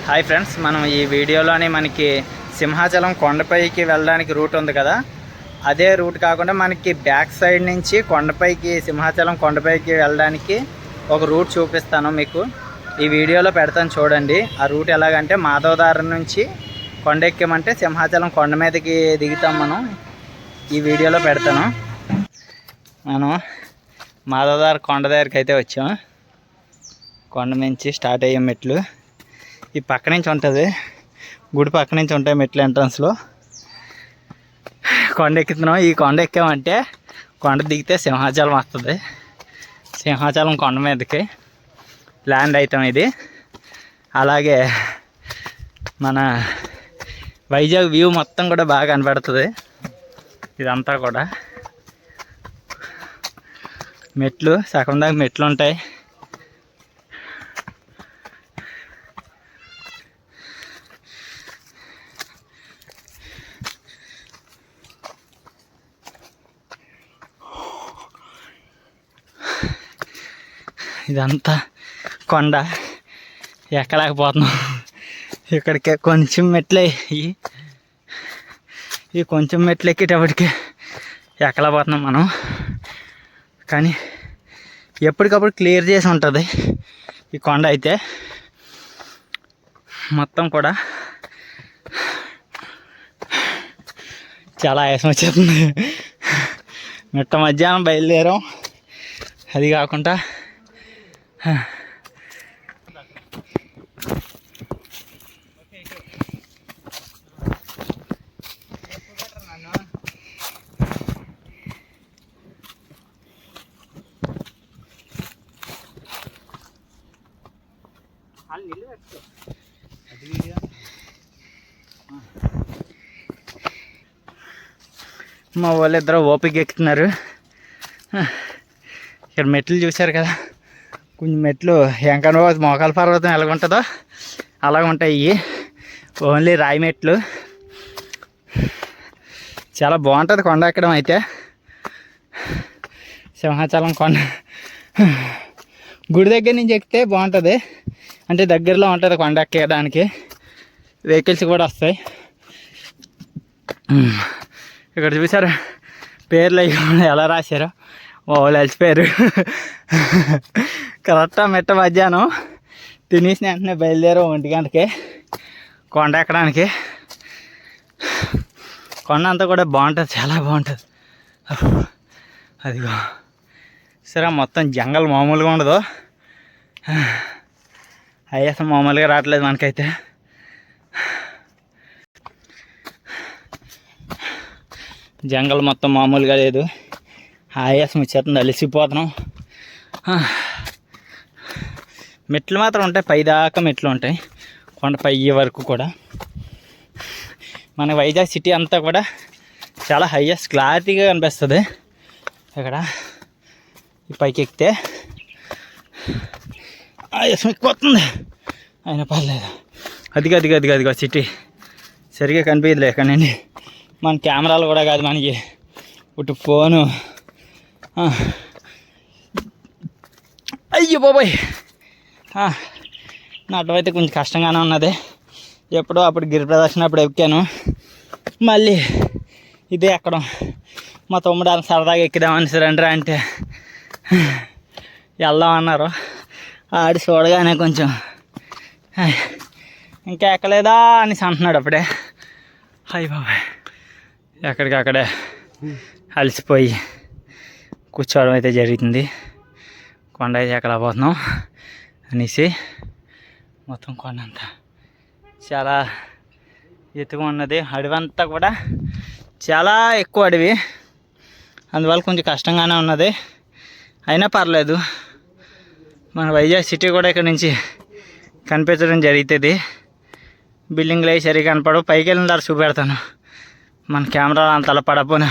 Hi friends, మనం ఈ వీడియోలోని మనకి సింహాచలం కొండపైకి వెళ్ళడానికి రూట్ ఉంది కదా, అదే రూట్ కాకుండా మనకి బ్యాక్ సైడ్ నుంచి కొండపైకి సింహాచలం కొండపైకి వెళ్ళడానికి ఒక రూట్ చూపిస్తాను మీకు. ఈ వీడియోలో పెడతాను చూడండి. ఆ రూట్ ఎలాగంటే మాధవదారం నుంచి కొండ ఎక్కామంటే సింహాచలం కొండ మీదకి దిగుతాం. మనం ఈ వీడియోలో పెడతాను. మనం మాధవదార కొండ దగ్గరికి అయితే వచ్చాం. కొండ నుంచి స్టార్ట్ అయ్యే మెట్లు ఈ పక్క నుంచి ఉంటుంది, గుడి పక్క నుంచి ఉంటాయి మెట్లు ఎంట్రన్స్లో. కొండ ఎక్కుతున్నాం. ఈ కొండ ఎక్కామంటే కొండ దిగితే సింహాచలం వస్తుంది. సింహాచలం కొండ మీదకి ల్యాండ్ అవుతాం ఇది. అలాగే మన వైజాగ్ వ్యూ మొత్తం కూడా బాగా కనపడుతుంది. ఇదంతా కూడా మెట్లు, సగం దాకా మెట్లు ఉంటాయి. ఇదంతా కొండ ఎక్కలేకపోతున్నాం. ఇక్కడికి కొంచెం మెట్లే, ఈ కొంచెం మెట్లు ఎక్కేటప్పటికి ఎక్కలేకపోతున్నాం మనం. కానీ ఎప్పటికప్పుడు క్లియర్ చేసి ఉంటుంది ఈ కొండ అయితే. మొత్తం కూడా చాలా ఆయాసం వచ్చేస్తుంది. మిట్ట మధ్యాహ్నం బయలుదేరాం. అది కాకుండా మా వాళ్ళిద్దరూ ఓపిక ఎక్కుతున్నారు. ఇక్కడ మెట్లు చూశారు కదా, కొంచెం మెట్లు ఎంకనో మోకాల పర్వతం ఎలాగుంటుందో అలాగ ఉంటాయి. ఓన్లీ రాయి మెట్లు. చాలా బాగుంటుంది కొండ ఎక్కడం అయితే. సింహాచలం కొండ గుడి దగ్గర నుంచి ఎక్కితే బాగుంటుంది. అంటే దగ్గరలో ఉంటుంది కొండ ఎక్కడానికి, వెహికల్స్ కూడా వస్తాయి. ఇక్కడ చూసారు పేర్లు అవి ఎలా రాశారో, వాళ్ళు అలసిపోయారు. కరెక్ట్గా మిట్ట మధ్యాహ్నం తినేసిన వెంటనే బయలుదేరాం 1 గంటకి కొండ ఎక్కడానికి. కొండ అంతా కూడా బాగుంటుంది, చాలా బాగుంటుంది. అదిగో సరే, మొత్తం జంగల్ మామూలుగా ఉండదు. ఆయాసం మామూలుగా రావట్లేదు మనకైతే. జంగల్ మొత్తం మామూలుగా లేదు. ఆయాసం వచ్చేస్తుంది, అలసిపోతున్నాం. మెట్లు మాత్రం ఉంటాయి, పైదాకా మెట్లు ఉంటాయి కొండ పై వరకు కూడా. మన వైజాగ్ సిటీ అంతా కూడా చాలా హైయెస్ట్ క్లారిటీగా కనిపిస్తుంది. ఇక్కడ ఈ పైకి ఎక్కితే ఆయాసం ఎక్కువస్తుంది, అయినా పర్లేదు. అదిగో సిటీ సరిగా కనిపించలేదు ఇక్కడ నుండి. మన కెమెరాలు కూడా కాదు మనకి, ఇటు ఫోను. అయ్యో బాబాయ్, నటువైతే కొంచెం కష్టంగానే ఉన్నది. ఎప్పుడో అప్పుడు గిరి ప్రదర్శన అప్పుడు ఎక్కాను, మళ్ళీ ఇదే ఎక్కడం. మా తమ్ముడు అలా సరదాగా ఎక్కిదామని రండి అంటే వెళ్దాం అన్నారు. ఆడి చూడగానే కొంచెం ఇంకా ఎక్కలేదా అని అంటున్నాడు అప్పుడే. హాయ్ బాబాయ్, ఎక్కడికక్కడే అలసిపోయి కూర్చోవడం అయితే జరుగుతుంది. కొండ అయితే ఎక్కలేకపోతున్నాం అనేసి. మొత్తం కొండ అంతా చాలా ఎత్తుగా ఉన్నది. అడవి అంతా కూడా చాలా ఎక్కువ అడవి, అందువల్ల కొంచెం కష్టంగానే ఉన్నది. అయినా పర్లేదు, మన వైజాగ్ సిటీ కూడా ఇక్కడ నుంచి కనిపించడం జరుగుతుంది. బిల్డింగ్లు అవి సరిగా కనపడవు. పైకి వెళ్ళిన తర్వాత చూపెడతాను. మన కెమెరా అంతలా పడపోయినా